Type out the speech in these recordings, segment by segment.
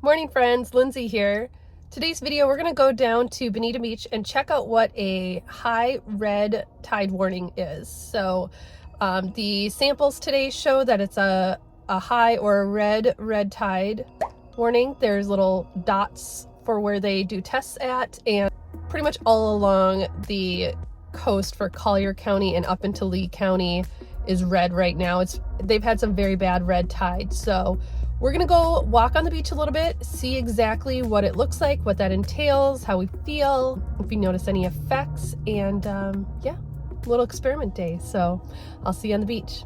Morning friends, Lindsay here. Today's video we're going to go down to Bonita Beach and check out what a high red tide warning is. So the samples today show that it's a high or a red tide warning. There's little dots for where they do tests at, and pretty much all along the coast for Collier County and up into Lee County is red right now. They've had some very bad red tide, so we're gonna go walk on the beach a little bit, see exactly what it looks like, what that entails, how we feel, if we notice any effects, and yeah, little experiment day. So I'll see you on the beach.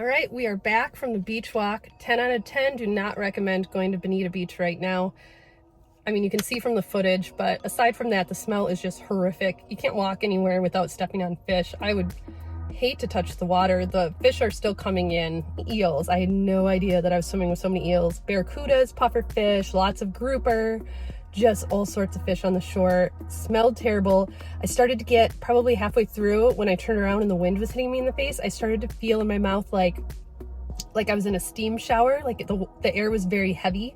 All right, we are back from the beach walk. 10 out of 10, do not recommend going to Bonita Beach right now. I mean, you can see from the footage, but aside from that, the smell is just horrific. You can't walk anywhere without stepping on fish. I would hate to touch the water. The fish are still coming in. Eels, I had no idea that I was swimming with so many eels. Barracudas, puffer fish, lots of grouper, just all sorts of fish on the shore. Smelled terrible. I started to get, probably halfway through, when I turned around and the wind was hitting me in the face, I started to feel in my mouth like I was in a steam shower, like the air was very heavy.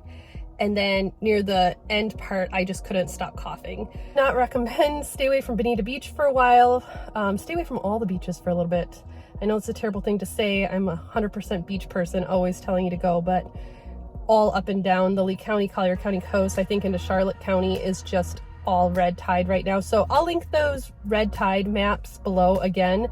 And then near the end part, I just couldn't stop coughing. Not recommend. Stay away from Bonita Beach for a while. Stay away from all the beaches for a little bit. I know it's a terrible thing to say. I'm a 100% beach person, always telling you to go, but all up and down the Lee County, Collier County coast, I think into Charlotte County is just all red tide right now. So I'll link those red tide maps below again.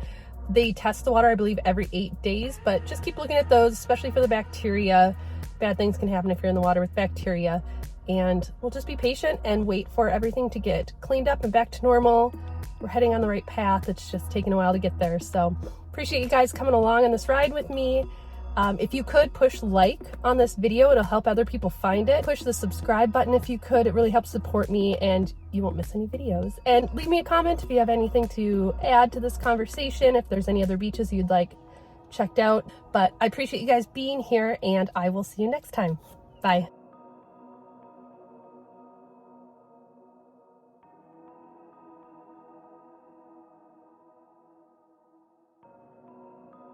They test the water, I believe, every 8 days, but just keep looking at those, especially for the bacteria. Bad things can happen if you're in the water with bacteria, and we'll just be patient and wait for everything to get cleaned up and back to normal. We're heading on the right path. It's just taking a while to get there. So appreciate you guys coming along on this ride with me. If you could push like on this video, it'll help other people find it. Push the subscribe button if you could. It really helps support me and you won't miss any videos. And leave me a comment if you have anything to add to this conversation, if there's any other beaches you'd like checked out. But I appreciate you guys being here, and I will see you next time. Bye.